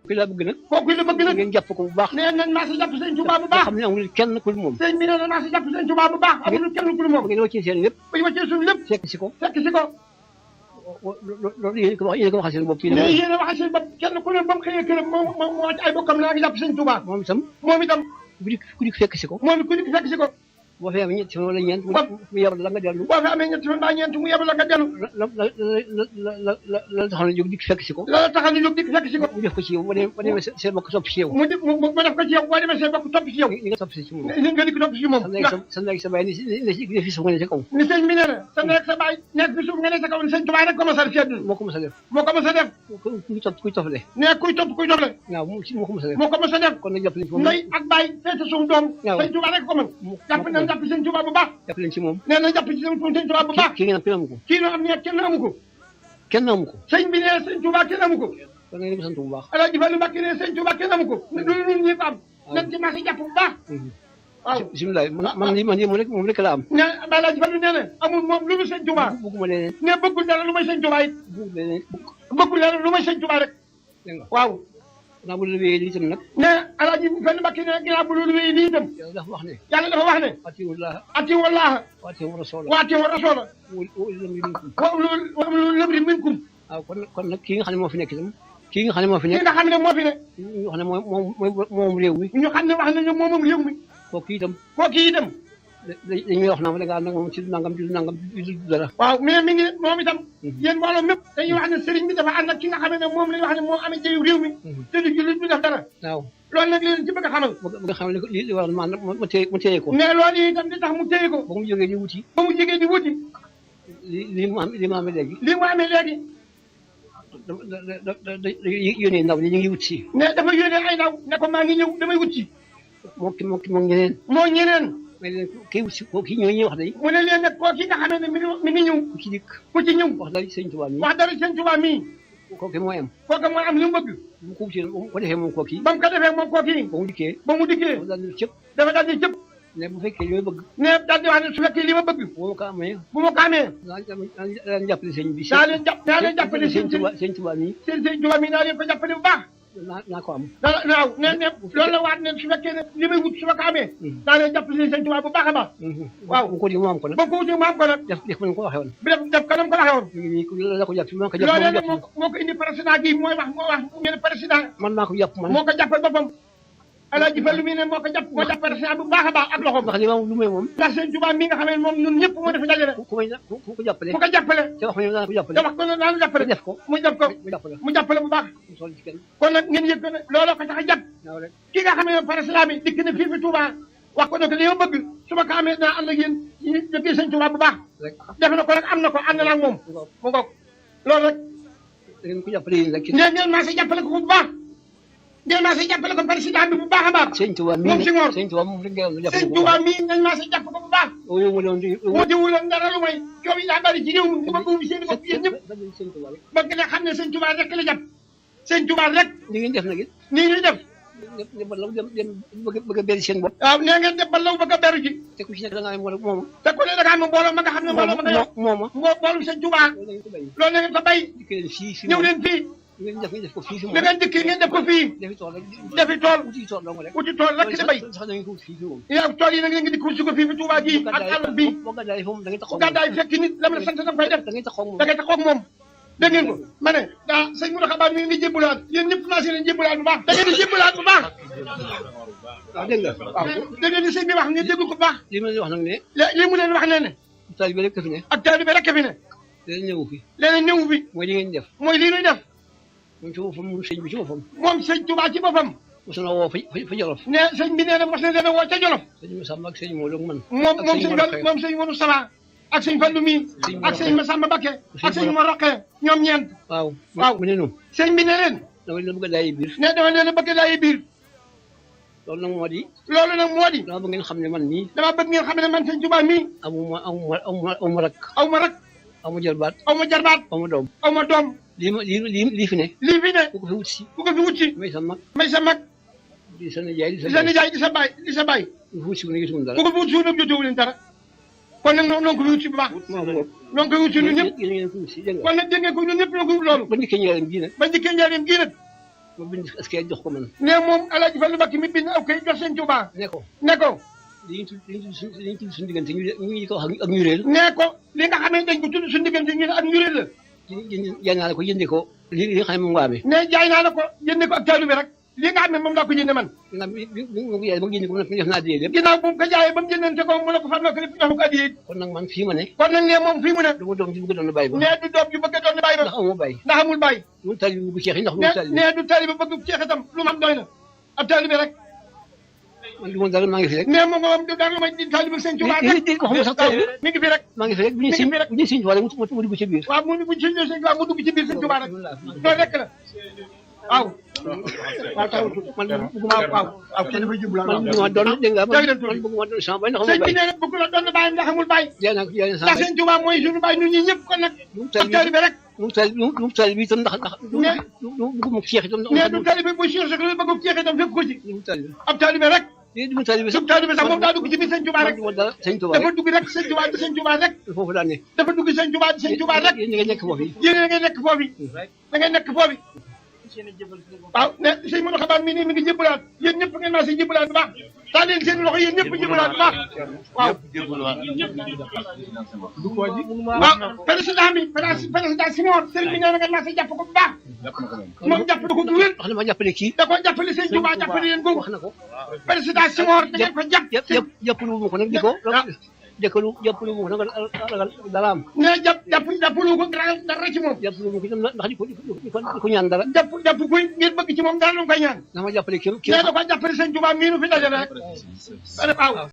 ki la bëgg nag kooku la bëgg nag ngeen jàpp ko bu baax nee nañ maa si jàpp sëñ Tuubaa bu baax xam ne amul kenn ku moom sëñ bi nee na maa si jàpp sëñ Tuubaa bu baax amul kenn ku moom ngeen wàccee seen lépp ba ñu wàccee suñu lépp fekk si ko fekk si ko loolu yéen ko waxal seen bopp fii mais yéen a waxal seen bopp kenn ku ne ba mu xëyee këram moo ci ay bokkam naa ngi jàpp sëñ Tuubaa moom itam ku dik fekk si ko moom ku dik fekk si ko boo fi amee ñetti fan wala ñeent mu yebal la nga dellu boo fi amee ñetti fan mbaa ñeent mu yebal la nga dellu la taxaw na jóg dik fekk si ko la taxaw na jóg dik fekk si ko mu def ko ci yow ba demee seen bokk topp ci yow mu def ko ci yow boo demee seen bokk topp ci yow ni nga topp ci moom ni nga dik topp ci moom sa nekk sa bàyyi ni fi suuf nga ne ci kaw ni sëñ bi nee na sa nekk sa bàyyi nekk fi suuf nga ne sa kaw ni sëñ Tuubaa rek commencé ci àdduna moo ko mos a def kuy toppale ne kuy toppale waaw moo ko mos a def moo ko mos a def kon nag jàpp nañ ci moom ndey ak bàyyi feete suuf doom sëñ Tuubaa rek ko mën jàpp nañ jàpp sëñ Tuubaa bu baax jàpp leen ci moom nee na jàpp ci sëñ Tuubaa bu baax kii ngeen am kenn amu ko kii noo am ne kenn amu ko kenn amu ko sëñ bi nee sëñ Tuubaa kenn amu ko kon nag sant bu baax Alaaji Fallu Mbàkke nee sëñ Tuubaa kenn amu ko loolu ñun ñëpp am nañ ci marché jàpp bu baax waaw bisimilah man moom rek la am ne Alaaji Fallu nee na amul moom lu mu sëñ Tuubaa bëgguma leneen ne bëggul dara lu may sëñ Tuubaa it bëggul dara lu may sëñ Tuubaa rek waaw naa bu loolu wéyee lii itam nag ne Alaaji Fallu Mbàkke ne ginnaaw bu loolu wéyee lii itam yàlla dafa wax ne atiiwu Llaaha wa atiiwu rasuula wa atiiwu rasuula wa ulul amri minkum waaw kon nag kii nga xam ne moo fi nekk itam kii nga xam ne moo fi nekk kii nga xam ne moo fi nekk ñu wax ne moom réew mi ñu xam ne wax nañu moomam réew mi kooku itam dañuy wax naa da ngaa nag moom ci nangam ci dara waaw mais mi ngi moom itam yéen mbooloo mépp dañuy wax ne sëriñ bi dafa ànd ak ki nga xam ne moom la ñu wax ne moo amee jëyu réew mi te du jullit du def dara waaw loolu nag leen ci bëgg a xamal bëgg a xamal li war ma téye ko mais loolu itam li tax mu téye ko ba mu jógee di wuti li mu amee léegi yónnee ndaw ñi ñu ngi wut si mais dafa yónnee ay ndaw ne ko maa ngi ñëw damay wut si moo ñeneen mais leen kii wut si kii ñooy wax day mu ne leen nag koo ki nga xamee ne mi ngi ñëw ku ci dikk ku ci ñëw wax dara sëñ Tuubaa mii wax dara sëñ Tuubaa mii kooku mooy am kooku mooy am li mu bëgg bu ko wutee bu ko defee moom kooku ba mu ko defee moom kooku ba mu dikkee dafa daal di cëpp ne bu fekkee li ma bëgg ne daal di wax ne su fekkee li ma bëgg bu ma ko amee daa leen jàppale sëñ bi daa leen jàppale sëñ Tuubaa mii sëñ Tuubaa mii daa leen ko jàppale bu baax naa ko am waaw ne loolu la waat ne su fekkee ne li may wut su ma ko amee daa leen jàppale sëñ Tuubaa bu baax a baax waaw bu ko di mu am ko nag ba ko wuti mu am ko nag def ko ko waxee woon def ko nam ko waxee woon la ko jàpp loolee nag moo ko indi président gi mooy wax ngeen président man maa ko jàpp man moo ko jàppal boppam Alaaji Fallu mi ne moo jàpp président bu baax a baax ak loxoom ndax li ma lu may moom ndax sëñ Tuubaa mi nga xam ne moom ñun ñëpp moo def dajale ku ko jàppale ku ko jàppale te wax daan ko jàppale te wax ko ne daan jàppale def ko mu jàppale bu baax kon nag ngeen yëg ko ne looloo ko tax a jàpp ki nga xam ne président bi dikk na fii fi Tuubaa wax ko ne ko li ma bëgg su ma ko amee naa ànd ak yéen dëkk sëñ Tuubaa bu baax def na ko rek am na ko ànd naa ak moom mu ngoog loolu rek ngeen ko jàppale yéen rek ngeen maa si jàppale ko bu baax ngeen maa si jàppale ko président bi bu baax a baax sëñ Tuubaa mii moom si ngoor sëñ Tuubaa moom rek ngeen jàppale sëñ Tuubaa mii ngeen maa si jàpp ko bu baax moo di wuloon dara lu may coow yi daa bari ci réew mi bëgg ubbi seen bopp yéen ñëpp bëgg ne xam ne sëñ Tuubaa rek la jàpp sëñ Tuubaa rek ni ngeen def nag it nii ñuy def dem bëgg a beri seen bopp waaw nee ngeen def ba law bëgg a beru ji te ku ci nekk da ngaa mooma te ku ne da ngaa am mbooloo ma nga xam ne mbooloo ma nga yor mooma mbooloo sëñ Tuubaa loolu na ngeen ko bay ñëw leen fii ngeen def ko fii da ngeen dikki ngeen def ko fii defi tool uti tool rek di bay yow tool yi nag ngeen di ko si ko fii fi Tuubaa ji ak àll bii bu gàddaay fekk nit la ma la sant da nga koy def da ngay taxaw ak moom dégg ngeen ko ma ne daa sëñ Mountakha Ba mi ngi jébbalaat yéen ñëpp commencé leen jébbalaat bu baax da ngeen di jébbalaat bu baax waaw dégg nga waaw dégg ngeen di sëñ bi wax ngeen déglu ko bu baax li ma leen wax nag ne li mu leen wax ne taalibe rek fi ne ak taalibe rek fi ne leneen ñëwu fi leneen ñëwu fi mooy li ngeen def mooy lii nuy def moom ci boppam moom sëñ bi ci boppam moom sëñ Tuubaa ci boppam mos na woo fa Jolof ne sëñ bi nee na mos na leen a woo ca Jolof sëñ Masamba ak sëñ Modou ak man moom sëñ Modou Sala ak sëñ Fallu mi ak sëñ Masamba Bakke ak sëñ Mor Roqe ñoom ñeent waaw mu ne noonu sëñ bi ne leen dama leen bëgg a daayi biir ne dama leen a bëgg a daayi biir loolu nag moo di dama bëgg ngeen xam ne man mii dama bëgg ngeen xam ne man sëñ Tuubaa mii aw ma rak aw ma jarbaat aw ma doom lii fi ne ku ko fi wut si may sa mag di sa nijaay di sa baay ku ko fi wut si nag jotuwul dara ku ko fi wut si nag jotuwul leen dara kon nag noonu ko fi wut si bu baax noonu ko wut si ñun ñëpp kon nag dégg ngeen ko ñun ñëpp ñoo ko wut loolu ba njëkkee njaareem gii nag ma bind est-ce que jox ko man. ne moom Alaaji Fallu Mbàkke mi bind aw kay jox sëñ Tuubaa. ne ko ne ko. li ñu tudd suñu diggante ñu ko wax ak ñu réel. ne ko li nga xam ne dañ ko tudd suñu diggante ñu ne ak ñu réel la. jaay naa la ko jëndee ko li nga xam ne moom nga amee. ne jaay naa la ko jëndee ko ak taalu bi rek li nga xam ne moom laa ko jëndee man. ginnaaw bi ma ko jaayee ba jëndee ko def naa adiyee lépp. ginnaaw bu mu ko jaayee ba mu jëndante ko mu ne ko fan la ko def jox ko adiyee. kon nag man fii ma ne. kon nag ne moom fii mu ne. du ma doom ji bëgg doon bàyyi ba. ne du doom ji bëgg doon bàyyi ba. ndax amul bàyyi. ndax amul bàyyi. lu tali bi bëgg ceex yi ndax lu tali bi. ne du tali bi bëgg ceex itam lu mam doy na ab tali bi rek. man li ma dara maa ngi fi rek. ne moom moom du dara may di tali bi sëñ Tuubaa rek. ko xam sax tali bi mi ngi fi rek. maa ngi fi rek bu ñu siñ Tuubaa rek mu dugg ci biir. waaw mu dugg ci biir sëñ Tuubaa mu dugg ci biir sëñ Tuubaa rek loolu rek la waaw. waaw taw man bëgguma waaw kenn dafa jublu man bëgguma doon dégg nga man bëgguma doon sama bay ndax amul sëñ bi bay. nee na bëgg la doon bàyyi ndax amul bàyyi. jaay naa ndax sëñ Tuubaa mooy suñu bàyyi ñun ñi ñëpp kon nag. ab tali bi rek. lu tali bi itam ndax bëgguma ceex itam. nee du tali bi bu siir sax lu bëgg ceex itam fekk ko ci. ab tali bi rek. du tali bi sub tali bi sax moom daa dugg ci biir sëñ Tuubaa rek. sëñ Tuubaa dafa dugg rek sëñ Tuubaa di sëñ Tuubaa rek. foofu daa ne. dafa dugg sëñ Tuubaa di sëñ Tuubaa rek. yéen ñi nga nekk foofu. yéen a ngay nekk foofu. da ngay nekk foofu. waaw ne sëñ Modou Xabaar mi nii mi ngi jébalaat yéen ñëpp ngeen maa si jébalaat bu baax taa leen seen loxo yéen ñëpp jébalaat bu baax waaw. waaw président bi président Simon sëriñ bi nee na nga naa si jàpp ko bu baax. moom jàpp na ko bu wér. wax na ma jàppale kii. da ko jàppale sëñ Tuubaa jàppale leen googu. wax na ko. président Simon da ngeen ko jàpp. jàppalu ma ko nag di ko. jàppalu ma ko nag ragal dara am. ne jàppalu ko dara ci moom. jàppalu ma ko itam ndax di ko ñaan dara. jàpp koy ngeen bëgg ci moom dara lu koy ñaan. na ma jàppale kii. ne da ko jàppale sëñ Tuubaa mii nu fi daje rek. waaw.